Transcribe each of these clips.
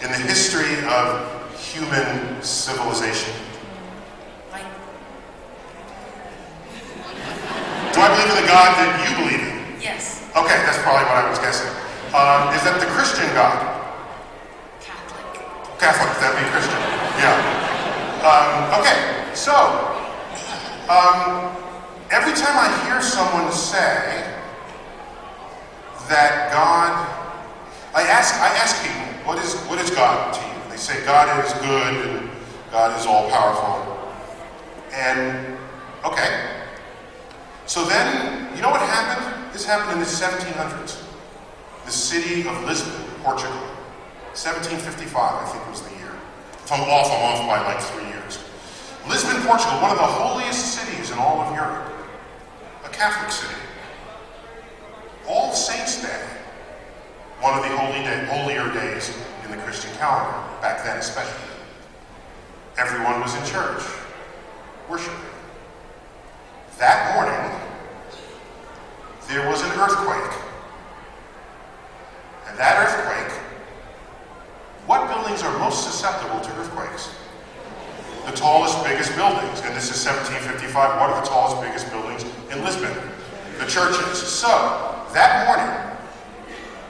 in the history of human civilization? Do I believe in the God that you believe in? Yes. Okay, that's probably what I was guessing. Is that the Christian God? Catholic. Catholic, that'd be Christian. Yeah. Okay, so, every time I hear someone say that God, I ask people, what is God to you? They say God is good and God is all powerful. And, okay. So then, you know what happened? This happened in the 1700s. The city of Lisbon, Portugal. 1755, I think was the year. If I'm off by like 3 years. Lisbon, Portugal, one of the holiest cities in all of Europe. A Catholic city. All Saints' Day, one of the holier days in the Christian calendar, back then especially. Everyone was in church, worshiping. That morning, there was an earthquake. And that earthquake, what buildings are most susceptible to earthquakes? The tallest, biggest buildings. And this is 1755. What are the tallest, biggest buildings in Lisbon? The churches. So, that morning,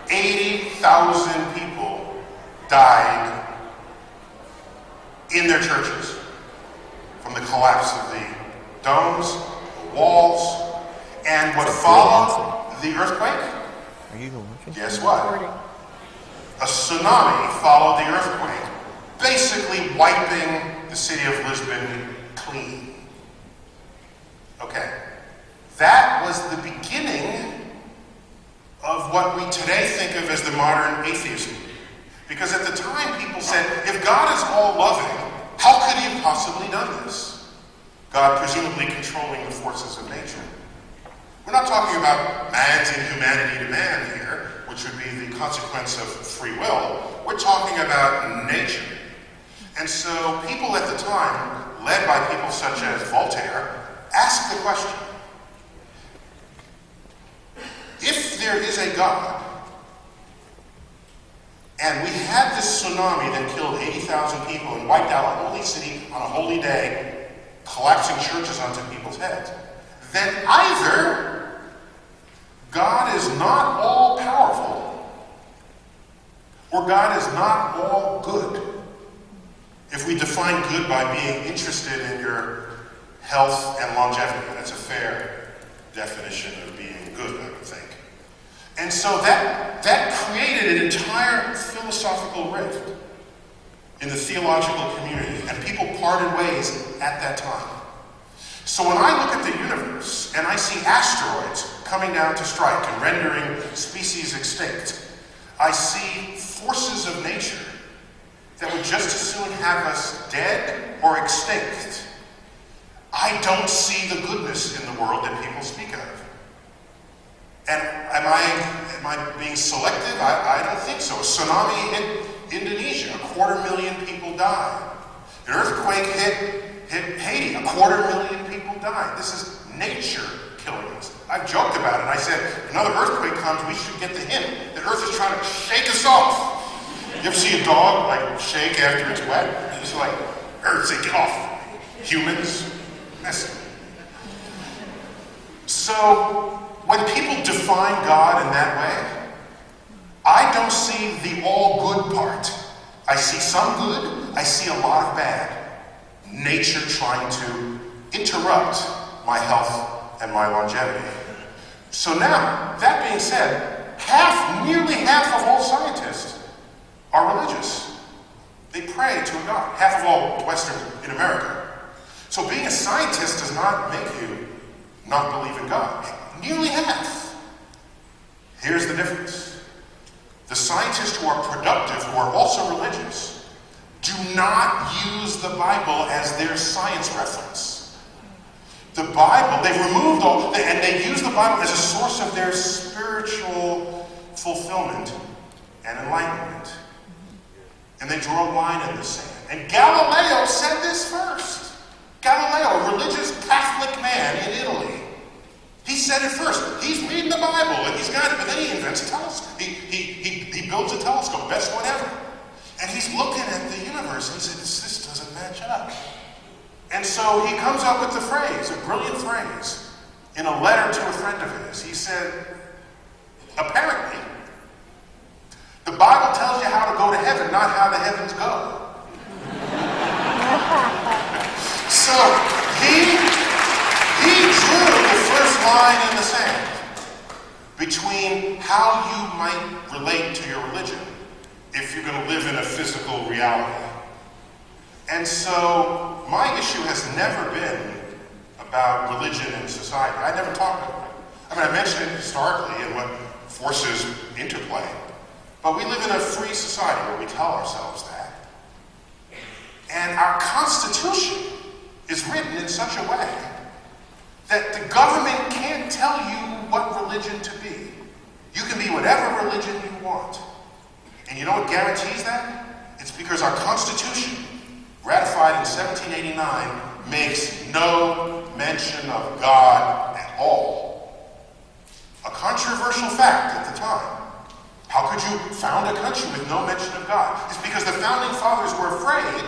80,000 people died in their churches from the collapse of the domes, walls, and what followed the earthquake? Guess what? A tsunami followed the earthquake, basically wiping the city of Lisbon clean. Okay, that was the beginning of what we today think of as the modern atheism. Because at the time people said, if God is all loving, how could he have possibly done this? God presumably controlling the forces of nature. We're not talking about man's inhumanity to man here, which would be the consequence of free will. We're talking about nature. And so people at the time, led by people such as Voltaire, asked the question, if there is a God, and we had this tsunami that killed 80,000 people and wiped out a holy city on a holy day, collapsing churches onto people's heads, then either God is not all powerful or God is not all good. If we define good by being interested in your health and longevity, that's a fair definition of being good, I would think. And so that created an entire philosophical rift in the theological community, and people parted ways at that time. So when I look at the universe and I see asteroids coming down to strike and rendering species extinct, I see forces of nature that would just as soon have us dead or extinct. I don't see the goodness in the world that people speak of. And am I being selective? I don't think so. A tsunami hit Indonesia, 250,000 people died. An earthquake hit Haiti, 250,000 people died. This is nature killing us. I've joked about it. I said, if another earthquake comes, we should get the hint that Earth is trying to shake us off. You ever see a dog like shake after it's wet? It's like, Earth, say, get off. Humans, messy. So, when people define God in that way, I don't see the all good part. I see some good, I see a lot of bad. Nature trying to interrupt my health and my longevity. So now, that being said, nearly half of all scientists are religious. They pray to a God. Half of all Western in America. So being a scientist does not make you not believe in God. Nearly half. Here's the difference. The scientists who are productive, who are also religious, do not use the Bible as their science reference. The Bible, they've removed and they use the Bible as a source of their spiritual fulfillment and enlightenment. And they draw a line in the sand. And Galileo said this first. Galileo, a religious Catholic man in Italy. He said it first. He's reading the Bible and he's got it, but then he invents a telescope. He builds a telescope, best one ever. And he's numbers, and he said, this doesn't match up. And so he comes up with the phrase, a brilliant phrase, in a letter to a friend of his. He said, apparently, the Bible tells you how to go to heaven, not how the heavens go. So he drew the first line in the sand between how you might relate to your religion if you're going to live in a physical reality. And so my issue has never been about religion and society. I never talked about it. I mean, I mentioned it historically and what forces interplay. But we live in a free society where we tell ourselves that. And our Constitution is written in such a way that the government can't tell you what religion to be. You can be whatever religion you want. And you know what guarantees that? It's because our Constitution, ratified in 1789, makes no mention of God at all. A controversial fact at the time. How could you found a country with no mention of God? It's because the founding fathers were afraid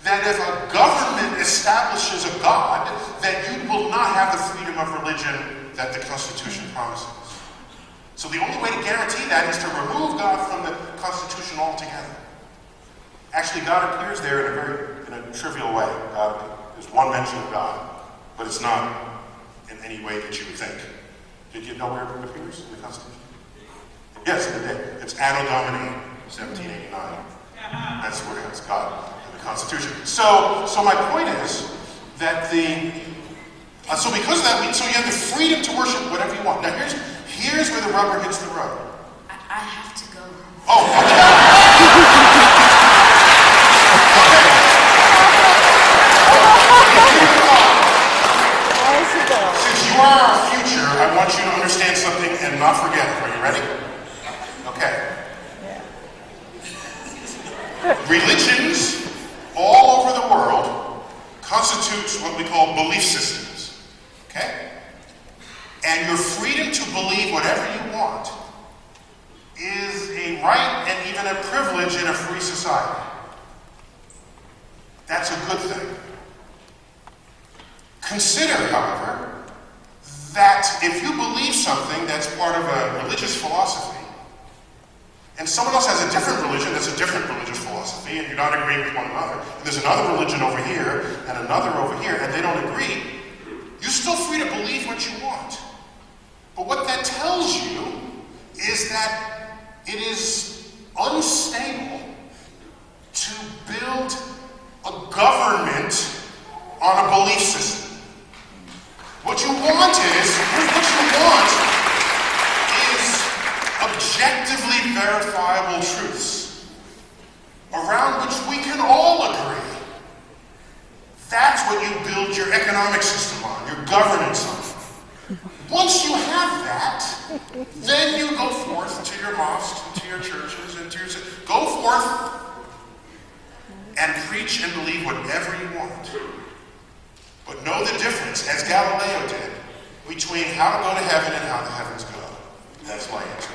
that if a government establishes a God, that you will not have the freedom of religion that the Constitution promises. So the only way to guarantee that is to remove God from the Constitution altogether. Actually, God appears there in a trivial way. There's one mention of God, but it's not in any way that you would think. Did you know where it appears in the Constitution? Yes, it did. It's Anno Domini 1789. That's where it's God in the Constitution. So my point is that so because of that, so you have the freedom to worship whatever you want. Now here's where the rubber hits the road. I have to go. Oh, okay. Since you are our future, I want you to understand something and not forget it. Are you ready? Okay. Religions all over the world constitute what we call belief systems. Okay? And your freedom to believe whatever you want is a right and even a privilege in a free society. That's a good thing. Consider, however, that if you believe something that's part of a religious philosophy, and someone else has a different religion that's a different religious philosophy, and you're not agreeing with one another, and there's another religion over here and another over here, and they don't agree, you're still free to believe what you want. But what that tells you is that it is unstable to build a government on a belief system. What you want is objectively verifiable truths around which we can all agree. That's what you build your economic system on, your governance on. Once you have that, then you go forth to your mosques, and to your churches, and to your... Go forth and preach and believe whatever you want. But know the difference, as Galileo did, between how to go to heaven and how the heavens go. That's my answer.